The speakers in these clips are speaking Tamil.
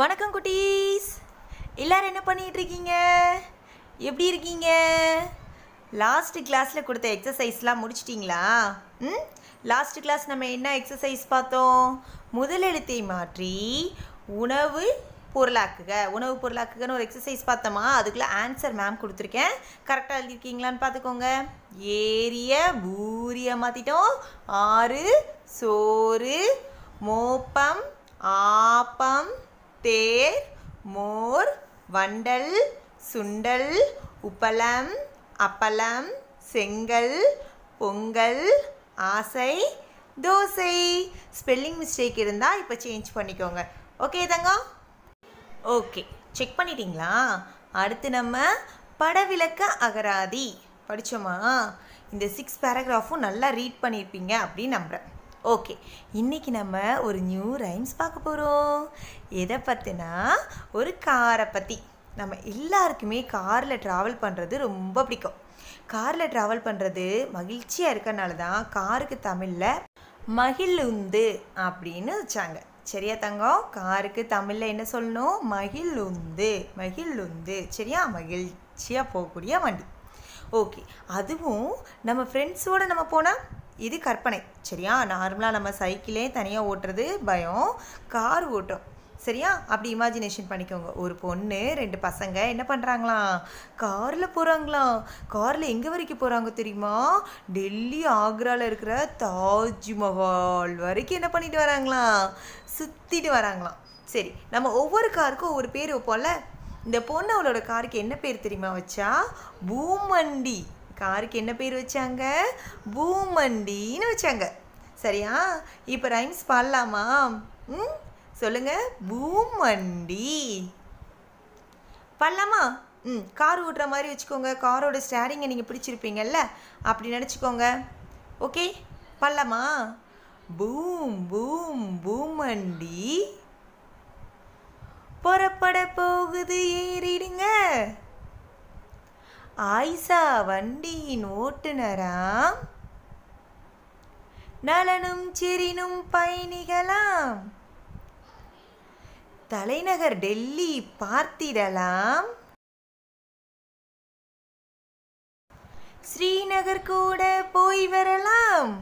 வணக்கம் குட்டீஸ், எல்லாரும் என்ன பண்ணிட்டு இருக்கீங்க? எப்படி இருக்கீங்க? லாஸ்ட் கிளாஸில் கொடுத்த எக்ஸசைஸ்லாம் முடிச்சிட்டிங்களா? லாஸ்ட் கிளாஸ் நம்ம என்ன எக்ஸசைஸ் பார்த்தோம்? முதல் எழுத்தை மாற்றி உணவு பொருளாக்குகன்னு ஒரு எக்ஸசைஸ் பார்த்தோமா? அதுக்குள்ளே ஆன்சர் மேம் கொடுத்துருக்கேன். கரெக்டாக எழுதிருக்கீங்களான்னு பார்த்துக்கோங்க. ஏரிய பூரிய மாற்றிட்டோம். ஆறு சோறு, மோப்பம் ஆப்பம், தேர் மோர், வண்டல் சுண்டல், உப்பளம் அப்பளம், செங்கல் பொங்கல், ஆசை தோசை. ஸ்பெல்லிங் மிஸ்டேக் இருந்தால் இப்போ சேஞ்ச் பண்ணிக்கோங்க. ஓகே தங்கம்? ஓகே, செக் பண்ணிட்டீங்களா? அடுத்து நம்ம படவிலக்க அகராதி படித்தோமா? இந்த 6 பேராகிராஃபும் நல்லா ரீட் பண்ணியிருப்பீங்க அப்படின்னு நம்புகிறேன். ஓகே, இன்றைக்கி நம்ம ஒரு நியூ ரைம்ஸ் பார்க்க போகிறோம். எதை பற்றினா ஒரு காரை பற்றி. நம்ம எல்லாருக்குமே காரில் ட்ராவல் பண்ணுறது ரொம்ப பிடிக்கும். காரில் ட்ராவல் பண்ணுறது மகிழ்ச்சியாக இருக்கறனால தான் காருக்கு தமிழில் மகிழுந்து அப்படின்னு வச்சாங்க. சரியா தங்கம்? காருக்கு தமிழில் என்ன சொல்லணும்? மகிழுந்து. சரியா? மகிழ்ச்சியாக போகக்கூடிய வண்டி. ஓகே, அதுவும் நம்ம ஃப்ரெண்ட்ஸோடு நம்ம போனால் இது கற்பனை. சரியா? நார்மலாக நம்ம சைக்கிளே தனியாக ஓட்டுறது பயம், கார் ஓட்டுறோம். சரியா? அப்படி இமேஜினேஷன் பண்ணிக்கோங்க. ஒரு பொண்ணு 2 பசங்க என்ன பண்ணுறாங்களாம்? காரில் போகிறாங்களாம். காரில் எங்கே வரைக்கும் போகிறாங்க தெரியுமா? டெல்லி ஆக்ராவில் இருக்கிற தாஜ்மஹால் வரைக்கும் என்ன பண்ணிட்டு வராங்களாம்? சுற்றிட்டு வராங்களாம். சரி, நம்ம ஒவ்வொரு காருக்கும் ஒவ்வொரு பேர் வைப்போம்ல. இந்த பொண்ணு அவளோட காருக்கு என்ன பேர் தெரியுமா வச்சா? பூமண்டி. காருக்கு என்ன பேர் வச்சாங்க? பூமண்டின்னு வச்சாங்க. சரியா? இப்போ ரைம்ஸ் பாடலாமா? சொல்லுங்க. பூமண்டி பாடலாமா? கார் ஓட்டுற மாதிரி வச்சுக்கோங்க. காரோட ஸ்டேரிங்கை நீங்கள் பிடிச்சிருப்பீங்கல்ல, அப்படி நினச்சிக்கோங்க. ஓகே, பாடலாமா? பூம் பூம் பூமண்டி புறப்பட போகுது, ஏறிடுங்க. ஆயிஷா வண்டியின் ஓட்டுநராம், நலனும் செரினும் பயணிகளாம். தலைநகர் டெல்லி பார்த்திடலாம், ஸ்ரீநகர் கூட போய் வரலாம்.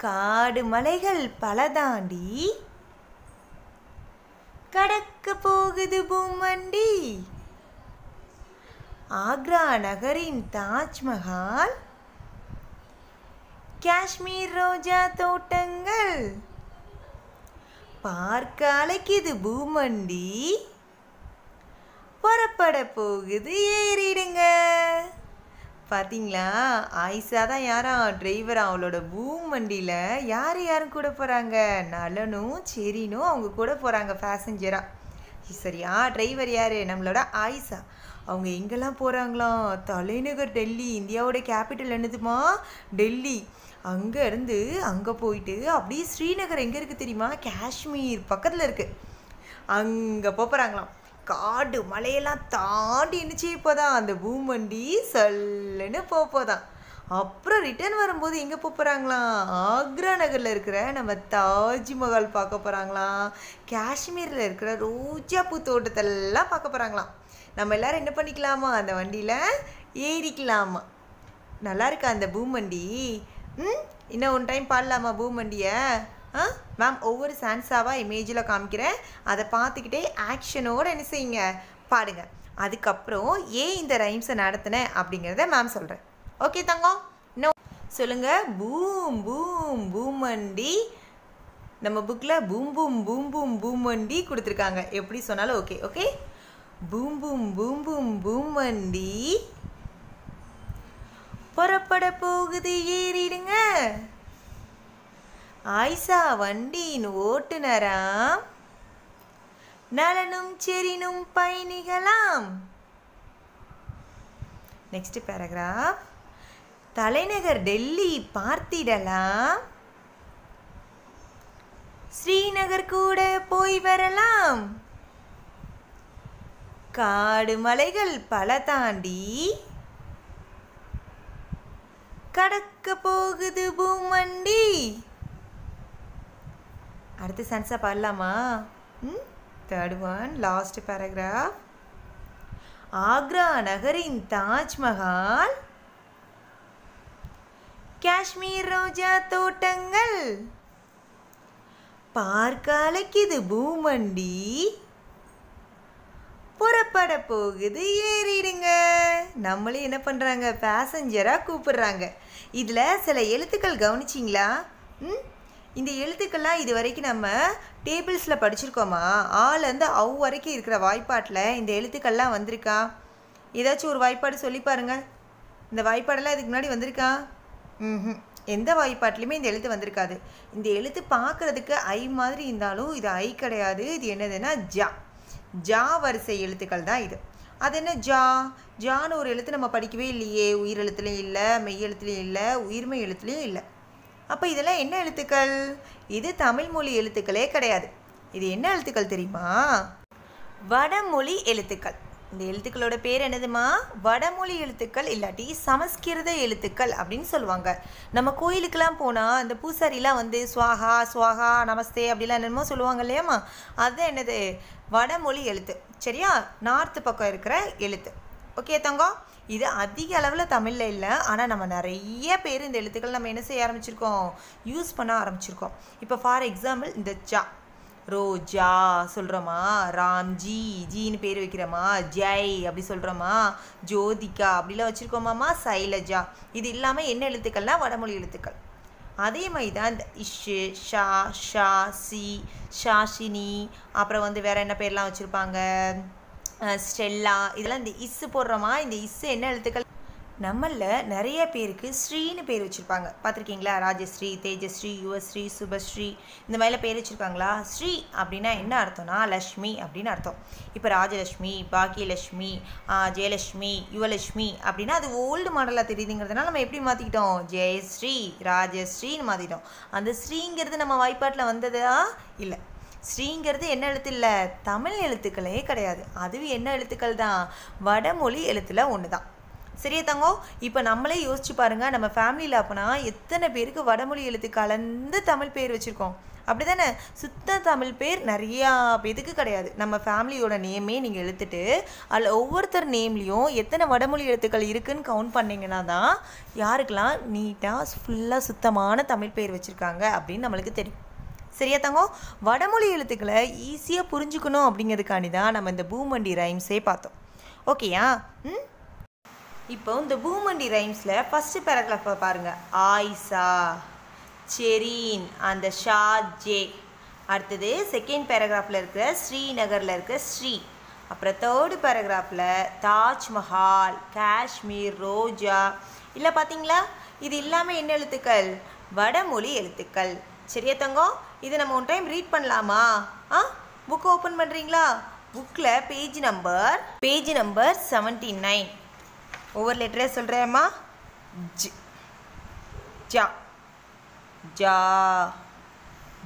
காடு மலைகள் பல தாண்டி கடக்க போகுது பூமண்டி. ஆக்ரா நகரின் தாஜ்மஹால், காஷ்மீர் ரோஜா தோட்டங்கள் பார்க்க அழைக்குது பூமண்டி. புறப்பட போகுது, ஏறிடுங்க. பார்த்தீங்களா? ஆயிஷா தான் யாரா? டிரைவரா. அவளோட பூமண்டியில் யாரும் கூட போகிறாங்க? நலனும் செரினும் அவங்க கூட போகிறாங்க பேசஞ்சரா. சரியா? டிரைவர் யார்? நம்மளோட ஆயிஷா. அவங்க எங்கெல்லாம் போகிறாங்களாம்? தலைநகர் டெல்லி. இந்தியாவோட கேபிட்டல் என்னதுமா? டெல்லி. அங்கே இருந்து அங்கே போயிட்டு அப்படியே ஸ்ரீநகர் எங்கே இருக்குது தெரியுமா? காஷ்மீர் பக்கத்தில் இருக்குது. அங்கே போகிறாங்களாம். காடு மலையெல்லாம் தாண்டி என்னச்சு இப்போதான் அந்த பூமண்டி சல்லுன்னு போதான். அப்புறம் ரிட்டர்ன் வரும்போது எங்கே போகிறாங்களாம்? ஆக்ரா நகரில் இருக்கிற நம்ம தாஜ்மஹால் பார்க்க போகிறாங்களாம். காஷ்மீரில் இருக்கிற ரோஜா பூ தோட்டத்தெல்லாம் பார்க்க போகிறாங்களாம். நம்ம எல்லோரும் என்ன பண்ணிக்கலாமா? அந்த வண்டியில் ஏறிக்கலாமா? நல்லா இருக்கா அந்த பூமண்டி? இன்னும் ஒன் டைம் பாடலாமா பூமண்டியை? மேம் ஒவ்வொரு சான்ஸாவாக இமேஜில் காமிக்கிறேன். அதை பார்த்துக்கிட்டே ஆக்ஷனோடு என்ன செய்யுங்க? பாடுங்க. அதுக்கப்புறம் ஏன் இந்த ரைம்ஸை நடத்தினேன் அப்படிங்கிறத மேம் சொல்கிறேன். ஓகே தங்கம்? இன்னும் சொல்லுங்கள். பூம் பூம் பூமண்டி. நம்ம புக்கில் பூம் பூம் பூம் பூம் பூமண்டி கொடுத்துருக்காங்க. எப்படி சொன்னாலும் ஓகே. ஓகே, பூம் பூம் பூம் பூம் பூமண்டி புறப்பட போகுது, ஏறிடுங்க. ஆயிஷா வண்டியின் ஓட்டுநராம், நலனும் செரினும் பயணிகளாம். Next paragraph. தலைநகர் டெல்லி பார்த்திடலாம், ஸ்ரீநகர் கூட போய் வரலாம். காடு மலைகள் பல தாண்டி கடக்க போகுது பூமண்டி. அடுத்த சென்ஸா பாடலாமா? Third one last paragraph. Agra நகரின் தாஜ்மஹால், காஷ்மீர் ரோஜா தோட்டங்கள், பார்க்காலைக்குது பூமண்டி, புறப்பட போகுது ஏறிடுங்க. நம்மளே என்ன பண்ணுறாங்க, பேசஞ்சராக கூப்பிடுறாங்க. இதில் சில எழுத்துக்கள் கவனிச்சிங்களா? இந்த எழுத்துக்கள்லாம் இது வரைக்கும் நம்ம டேபிள்ஸில் படிச்சிருக்கோமா? ஆலேருந்து அவ் வரைக்கும் இருக்கிற வாய்ப்பாட்டில் இந்த எழுத்துக்கள்லாம் வந்திருக்கா? ஏதாச்சும் ஒரு வாய்ப்பாடு சொல்லி பாருங்கள். இந்த வாய்ப்பாடெல்லாம் இதுக்கு முன்னாடி வந்திருக்கா? எந்த வாய்ப்பாட்டிலையுமே இந்த எழுத்து வந்திருக்காது. இந்த எழுத்து பார்க்குறதுக்கு ஐ மாதிரி இருந்தாலும் இது ஐ கிடையாது. இது என்னதுன்னா ஜா. ஜா வரிசை எழுத்துக்கள் தான் இது. அது என்ன ஜா? ஜான்னு ஒரு எழுத்து நம்ம படிக்கவே இல்லையே. உயிர் எழுத்துலையும் இல்லை, மெய் எழுத்துலையும் இல்லை, உயிர்மை எழுத்துலையும் இல்லை. அப்போ இதெல்லாம் என்ன எழுத்துக்கள்? இது தமிழ் மொழி எழுத்துக்களே கிடையாது. இது என்ன எழுத்துக்கள் தெரியுமா? வடமொழி எழுத்துக்கள். இந்த எழுத்துக்களோட பேர் என்னதுமா? வடமொழி எழுத்துக்கள், இல்லாட்டி சமஸ்கிருத எழுத்துக்கள் அப்படின்னு சொல்லுவாங்க. நம்ம கோயிலுக்கெல்லாம் போனால் அந்த பூசாரிலாம் வந்து ஸ்வாஹா ஸ்வாஹா நமஸ்தே அப்படிலாம் என்னமோ சொல்லுவாங்க இல்லையாம்மா? அதுதான் என்னது? வடமொழி எழுத்து. சரியா? நார்த்து பக்கம் இருக்கிற எழுத்து. ஓகே தங்கம்? இது அதிக அளவில் தமிழில் இல்லை, ஆனால் நம்ம நிறைய பேர் இந்த எழுத்துக்கள் நம்ம என்ன செய்ய ஆரம்பிச்சிருக்கோம், யூஸ் பண்ண ஆரம்பிச்சிருக்கோம். இப்போ ஃபார் எக்ஸாம்பிள் இந்த ஜா, ரோஜா சொல்கிறோமா, ராம்ஜி ஜின்னு பேர் வைக்கிறோமா, ஜெய் அப்படி சொல்கிறோமா, ஜோதிகா அப்படிலாம் வச்சுருக்கோமாம்மா, சைலஜா. இது இல்லாமல் என்ன எழுத்துக்கள்னால் வடமொழி எழுத்துக்கள். அதே மாதிரி தான் இந்த இஷு, ஷா, ஷா, சி, ஷாஷினி, அப்புறம் வந்து வேறு என்ன பேர்லாம் வச்சுருப்பாங்க, ஸ்டெல்லா. இதெல்லாம் இந்த இஸ்ஸு போடுறோமா. இந்த இஸ்ஸு என்ன எழுத்துக்கள்? நம்மளில் நிறைய பேருக்கு ஸ்ரீன்னு பேர் வச்சுருப்பாங்க. பார்த்துருக்கீங்களா? ராஜஸ்ரீ, தேஜஸ்ரீ, யுவஸ்ரீ, சுபஸ்ரீ இந்த மாதிரிலாம் பேர் வச்சுருக்காங்களா? ஸ்ரீ அப்படின்னா என்ன அர்த்தம்னா லக்ஷ்மி அப்படின்னு அர்த்தம். இப்போ ராஜலக்ஷ்மி, பாக்கியலக்ஷ்மி, ஜெயலக்ஷ்மி, யுவலக்ஷ்மி அப்படின்னா அது ஓல்டு மாடலாக தெரியுதுங்கிறதுனால நம்ம எப்படி மாற்றிக்கிட்டோம்? ஜெயஸ்ரீ, ராஜஸ்ரீன்னு மாற்றிட்டோம். அந்த ஸ்ரீங்கிறது நம்ம வாய்ப்பாட்டில் வந்ததா? இல்லை. ஸ்ரீங்கிறது என்ன எழுத்து? இல்லை, தமிழ் எழுத்துக்களே கிடையாது. அதுவும் என்ன எழுத்துக்கள் தான்? வடமொழி எழுத்துல ஒன்று தான். சரியா தங்கம்? இப்போ நம்மளே யோசிச்சு பாருங்கள், நம்ம ஃபேமிலியில் அப்போனா எத்தனை பேருக்கு வடமொழி எழுத்து கலந்து தமிழ் பேர் வச்சுருக்கோம்? அப்படி தானே? சுத்த தமிழ் பேர் நிறையா பேருக்கு கிடையாது. நம்ம ஃபேமிலியோட நேமே நீங்கள் எழுத்துட்டு அதில் ஒவ்வொருத்தர் நேம்லேயும் எத்தனை வடமொழி எழுத்துக்கள் இருக்குதுன்னு கவுண்ட் பண்ணிங்கன்னா தான் யாருக்கெல்லாம் நீட்டாக ஃபுல்லாக சுத்தமான தமிழ் பேர் வச்சுருக்காங்க அப்படின்னு நம்மளுக்கு தெரியும். சரியா தங்கம்? வடமொழி எழுத்துக்களை ஈஸியாக புரிஞ்சுக்கணும் அப்படிங்கிறதுக்காண்டி தான் நம்ம இந்த பூமண்டி ரைம்ஸே பார்த்தோம். ஓகேயா? இப்போ இந்த பூமண்டி ரைம்ஸில் ஃபஸ்ட்டு பேராகிராஃபை பாருங்கள். ஆயிஷா, செரீன், அந்த ஷா, ஜே. அடுத்தது செகண்ட் பேராகிராஃபில் இருக்கிற ஸ்ரீநகரில் இருக்கிற ஸ்ரீ. அப்புறம் தேர்டு பேராகிராஃபில் தாஜ்மஹால், காஷ்மீர், ரோஜா. இல்லை பார்த்தீங்களா? இது இல்லாமல் என்ன எழுத்துக்கள்? வடமொழி எழுத்துக்கள். சரியா தங்கம்? இதை நம்ம ஒன் டைம் ரீட் பண்ணலாமா? புக்கை ஓப்பன் பண்ணுறீங்களா? புக்கில் பேஜ் நம்பர் 79. ஒவ்வொரு லெட்டரே சொல்கிறேம்மா. ஜ, ஜா, ஜா,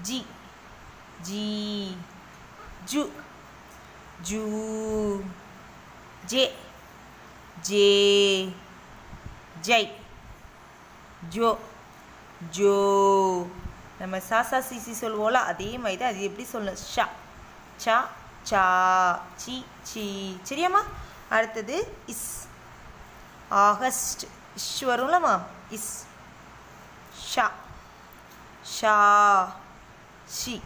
ஜி, ஜி, ஜு, ஜூ, ஜே, ஜே, ஜை, ஜோ, ஜோ. நம்ம சாசா சிசி சொல்லுவோம்ல, அதே மாதிரி தான் அது எப்படி சொல்லணும்? ஷா, சா, சா, சி, சி. சரியாம்மா? அடுத்தது இஸ், ஆகஸ்ட், இஷ் வரும்லம்மா, இஸ், ஷா, ஷா, ஷி.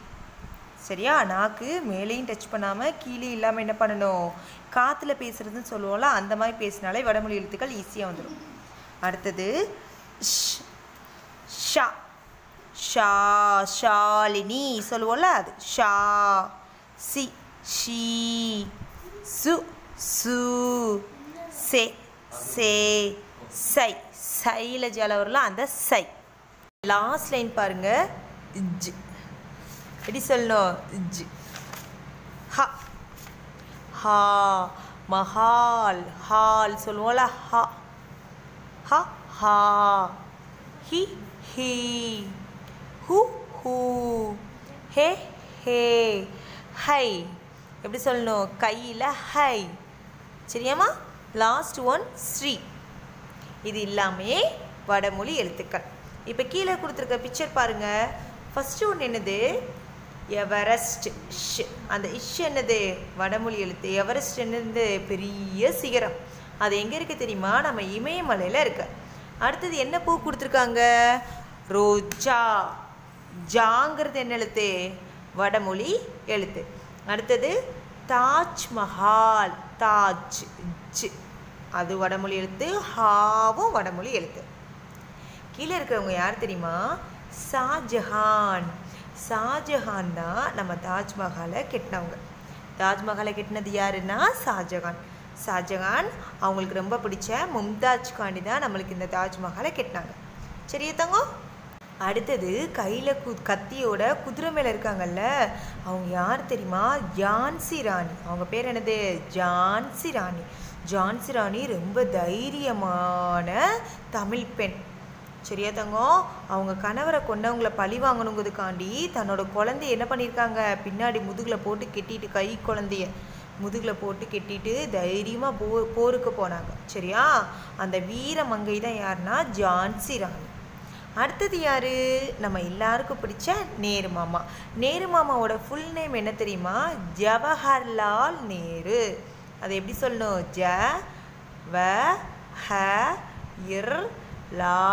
சரியா? நாக்கு மேலேயும் டச் பண்ணாமல் கீழே இல்லாமல் என்ன பண்ணணும்? காற்றுல பேசுகிறதுன்னு சொல்லுவோம்ல, அந்த மாதிரி பேசினாலே வடமொழி எழுத்துக்கள் ஈஸியாக வந்துடும். அடுத்தது ஷ், ஷா, ஷா, ஷாலினி சொல்லுவோம்ல, அது ஷா. சி, ஷீ, சு, சு, சே, சே, சை. சைலஜால வரல அந்த சை. லாஸ்ட் லைன் பாருங்க. ஜ், எப்படி சொல்லணும்? ஜ், ஹ, ஹா, மஹால், ஹால் சொல்லுவோம்ல, ஹா, ஹ, ஹா, ஹி, ஹி, ஹூ, ஹூ, ஹே, ஹே, ஹை. எப்படி சொல்லணும்? கையில் ஹை. சரியாம்மா? லாஸ்ட் ஒன் ஸ்ரீ. இது எல்லாமே வடமொழி எழுத்துக்கள். இப்போ கீழே கொடுத்துருக்க பிக்சர் பாருங்கள். ஃபஸ்ட்டு ஒன்று என்னது? எவரெஸ்ட் ஷ். அந்த இஷ் என்னது வடமொழி எழுத்து. எவரெஸ்ட் என்னது பெரிய சிகரம். அது எங்கே இருக்குது தெரியுமா? நம்ம இமயமலையில் இருக்கு. அடுத்தது என்ன பூ கொடுத்துருக்காங்க? ரோஜா. ஜாங்கிறது என்ன எழுத்து? வடமொழி எழுத்து. அடுத்தது தாஜ்மஹால். தாஜ் ஜ் அது வடமொழி எழுத்து. ஹாவும் வடமொழி எழுத்து. கீழே இருக்கிறவங்க யார் தெரியுமா? ஷாஜஹான். ஷாஜஹான் தான் நம்ம தாஜ்மஹாலை கட்டினவங்க. தாஜ்மஹாலை கட்டினது யாருன்னா ஷாஜஹான். ஷாஜஹான் அவங்களுக்கு ரொம்ப பிடிச்ச மும்தாஜ்காண்டி தான் நம்மளுக்கு இந்த தாஜ்மஹாலை கட்டினாங்க. சரியா தங்கம்? அடுத்தது கையில் கத்தியோட குதிரை மேலே இருக்காங்கல்ல, அவங்க யார் தெரியுமா? ஜான்சி ராணி. அவங்க பேர் என்னது? ஜான்சி ராணி. ஜான்சி ராணி ரொம்ப தைரியமான தமிழ் பெண். சரியா தங்கம்? அவங்க கணவரை கொண்டவங்களை பழி வாங்கணுங்கிறதுக்காண்டி தன்னோட குழந்தைய என்ன பண்ணியிருக்காங்க? பின்னாடி முதுகில் போட்டு கெட்டிட்டு, கை குழந்தைய முதுகில் போட்டு கெட்டிட்டு தைரியமாக போருக்கு போனாங்க. சரியா? அந்த வீர மங்கை தான் யாருன்னா ஜான்சி ராணி. அடுத்தது யார்? நம்ம எல்லாருக்கும் பிடிச்ச நேரு மாமா. நேரு மாமாவோட ஃபுல் நேம் என்ன தெரியுமா? ஜவஹர்லால் நேரு. அதை எப்படி சொல்லணும்? ஜ வ ஹ இர் லா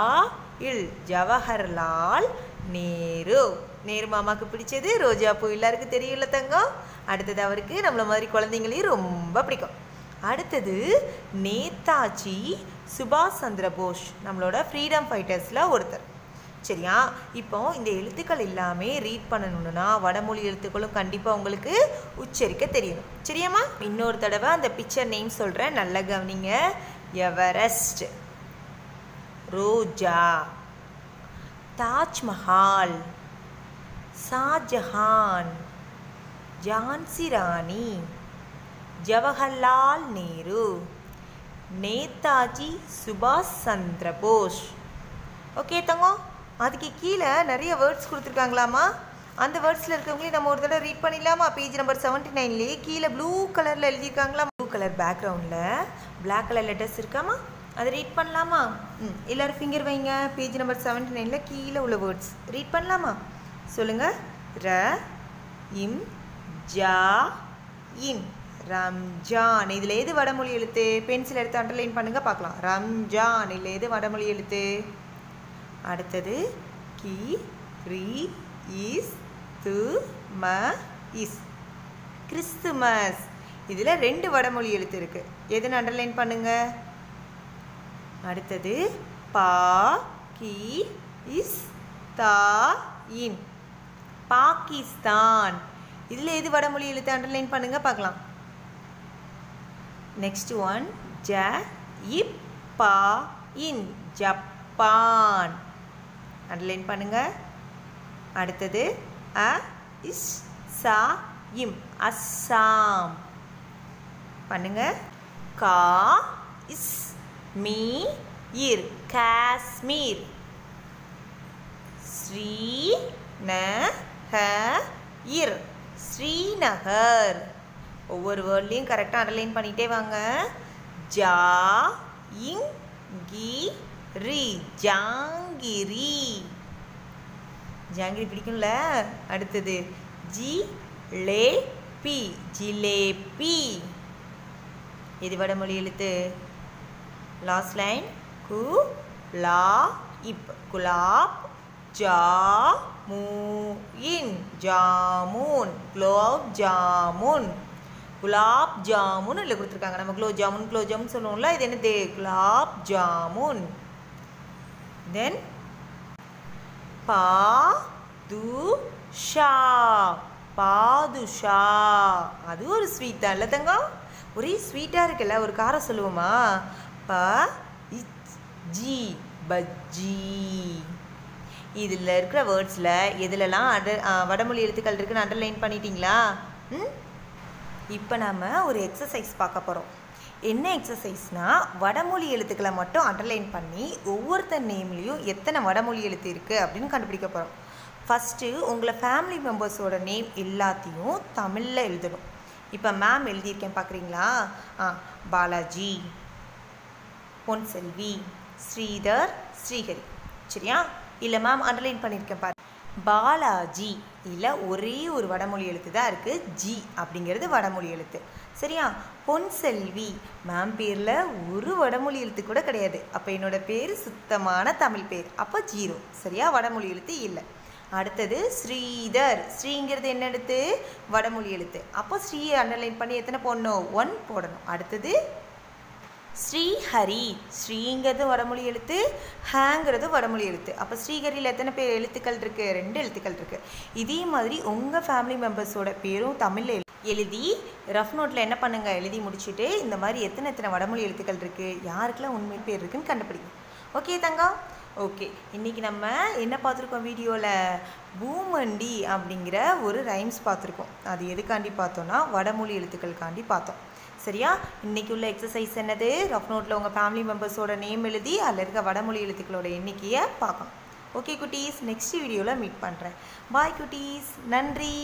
இல். ஜவஹர்லால் நேரு. நேரு மாமாவுக்கு பிடிச்சது ரோஜா பூ. எல்லாருக்கும் தெரியல தங்கம்? அடுத்தது அவருக்கு நம்மள மாதிரி குழந்தைங்களையும் ரொம்ப பிடிக்கும். அடுத்தது நேதாஜி சுபாஷ் சந்திர போஸ். நம்மளோட ஃப்ரீடம் ஃபைட்டர்ஸில் ஒருத்தர். சரியா? இப்போ இந்த எழுத்துக்கள் எல்லாமே ரீட் பண்ணணும்னா வடமொழி எழுத்துக்களும் கண்டிப்பாக உங்களுக்கு உச்சரிக்க தெரியணும். சரியாம்மா? இன்னொரு தடவை அந்த பிக்சர் நேம் சொல்கிறேன், நல்லா கவனிங்க. எவரெஸ்ட், ரோஜா, தாஜ்மஹால், ஷாஜஹான், ஜான்சி ராணி, ஜவஹர்லால் நேரு, நேதாஜி சுபாஷ் சந்திர போஸ். ஓகே தங்கம்? அதுக்கு கீழே நிறைய வேர்ட்ஸ் கொடுத்துருக்காங்களாமா. அந்த வேர்ட்ஸில் இருக்கிறவங்களையும் நம்ம ஒரு தடவை ரீட் பண்ணிடலாமா? பேஜ் நம்பர் 79லேயே கீழே ப்ளூ கலரில் எழுதியிருக்காங்களா? ப்ளூ கலர் பேக்ரவுண்டில் பிளாக் கலர் லெட்டர்ஸ் இருக்காமா? அதை ரீட் பண்ணலாமா? எல்லோரும் ஃபிங்கர் வைங்க. பேஜ் நம்பர் 79ல் கீழே உள்ள வேர்ட்ஸ் ரீட் பண்ணலாமா? சொல்லுங்கள். ர இம் ஜா இன். ரம்ஜான். இதில் எது வடமொழி எழுத்து? பென்சில் எடுத்து அண்டர்லைன் பண்ணுங்கள் பார்க்கலாம். ரம்ஜான் இதில் எது வடமொழி எழுத்து? அடுத்தது கி ரி இஸ் து ம இஸ். கிறிஸ்துமஸ். இதில் 2 வடமொழி எழுத்து இருக்குது. எதுன்னு அண்டர்லைன் பண்ணுங்க. அடுத்தது பா கி இஸ் தா இன். பாகிஸ்தான். இதில் எது வடமொழி எழுத்து? அண்டர்லைன் பண்ணுங்க பார்க்கலாம். நெக்ஸ்ட் ஒன் ஜ இப் பா இன். ஜப்பான். அண்டர்லைன் பண்ணுங்க. அடுத்தது அ இஸ் சா இம். அஸ்ஸாம். பண்ணுங்க. கா இஸ் மீ இர். காஷ்மீர். ஸ்ரீ ந ஹ இர். ஸ்ரீநகர். ஒவ்வொரு வேர்ட்லையும் கரெக்டாக அண்டர்லைன் பண்ணிகிட்டே வாங்க. ஜா இங் கி ரி. ஜாங்கிரி. ஜாங்கிரி பிடிக்கும்ல? அடுத்தது ஜி லே பி. ஜிலேபி. இது வடமொழி எழுத்து. லாஸ்ட் லைன் கு லா இப். குலாப். ஜா மூ இன். ஜாமுன். குலோப் ஜாமுன். குலாப் ஜாமுன் இல்லை கொடுத்துருக்காங்க. நம்ம குலோப் ஜாமுன் சொல்லுவோம்ல, இது என்னது? குலாப் ஜாமுன். தென் பா து ஷா. பாதுஷா. அது ஒரு ஸ்வீட் தான் இல்லை தங்கம்? ஒரே ஸ்வீட்டாக இருக்குல்ல, ஒரு காரம் சொல்லுவோமா? ப ஜி. பஜ்ஜி. இதில் இருக்கிற வேர்ட்ஸில் எதுலலாம் வடமொழி எழுத்துக்கள் இருக்குன்னு அண்டர்லைன் பண்ணிட்டீங்களா? இப்போ நம்ம ஒரு எக்ஸசைஸ் பார்க்க போகிறோம். என்ன எக்ஸசைஸ்னால் வடமொழி எழுத்துக்களை மட்டும் அண்டர்லைன் பண்ணி ஒவ்வொருத்தர் நேம்லேயும் எத்தனை வடமொழி எழுத்து இருக்குது அப்படின்னு கண்டுபிடிக்க போகிறோம். ஃபஸ்ட்டு உங்களை ஃபேமிலி மெம்பர்ஸோட நேம் எல்லாத்தையும் தமிழில் எழுதணும். இப்போ மேம் எழுதியிருக்கேன் பார்க்குறீங்களா? பாலாஜி, பொன்செல்வி, ஸ்ரீதர், ஸ்ரீஹரி. சரியா? இல்லை மேம் அண்டர்லைன் பண்ணியிருக்கேன் பாரு. பாலாஜி இல்லை ஒரே ஒரு வடமொழி எழுத்து தான் இருக்குது. ஜி அப்படிங்கிறது வடமொழி எழுத்து. சரியா? பொன்செல்வி மேம் பேரில் ஒரு வடமொழி எழுத்து கூட கிடையாது. அப்போ என்னோட பேர் சுத்தமான தமிழ் பேர். அப்போ 0. சரியா? வடமொழி எழுத்து இல்லை. அடுத்தது ஸ்ரீதர். ஸ்ரீங்கிறது என்ன எழுத்து? வடமொழி எழுத்து. அப்போ ஸ்ரீயை அண்டர்லைன் பண்ணி எத்தனை போடணும்? 1 போடணும். அடுத்தது ஸ்ரீஹரி. ஸ்ரீங்கிறது வடமொழி எழுத்து, ஹேங்கிறது வடமொழி எழுத்து. அப்போ ஸ்ரீஹரியில் எத்தனை பேர் எழுத்துக்கள் இருக்குது? 2 எழுத்துக்கள் இருக்குது. இதே மாதிரி உங்கள் ஃபேமிலி மெம்பர்ஸோட பேரும் தமிழில் எழுதி ரஃப் நோட்டில் என்ன பண்ணுங்கள், எழுதி முடிச்சுட்டு இந்த மாதிரி எத்தனை வடமொழி எழுத்துக்கள் இருக்குது, யாருக்கெல்லாம் உண்மை பேர் இருக்குதுன்னு கண்டுபிடிங்க. ஓகே தங்கம்? ஓகே, இன்றைக்கி நம்ம என்ன பார்த்துருக்கோம் வீடியோவில்? பூமண்டி அப்படிங்கிற ஒரு ரைம்ஸ் பார்த்துருக்கோம். அது எதுக்காண்டி பார்த்தோன்னா வடமொழி எழுத்துக்களுக்காண்டி பார்த்தோம். சரியா? இன்றைக்கி உள்ள எக்ஸசைஸ் என்னது? ரஃப் நோட்டில் உங்கள் ஃபேமிலி மெம்பர்ஸோட நேம் எழுதி அதில் இருக்க வடமொழி எழுத்துக்களோட எண்ணிக்கையை பார்க்கணும். ஓகே குட்டீஸ், நெக்ஸ்ட் வீடியோவில் மீட் பண்ணுறேன். பாய் குட்டீஸ், நன்றி.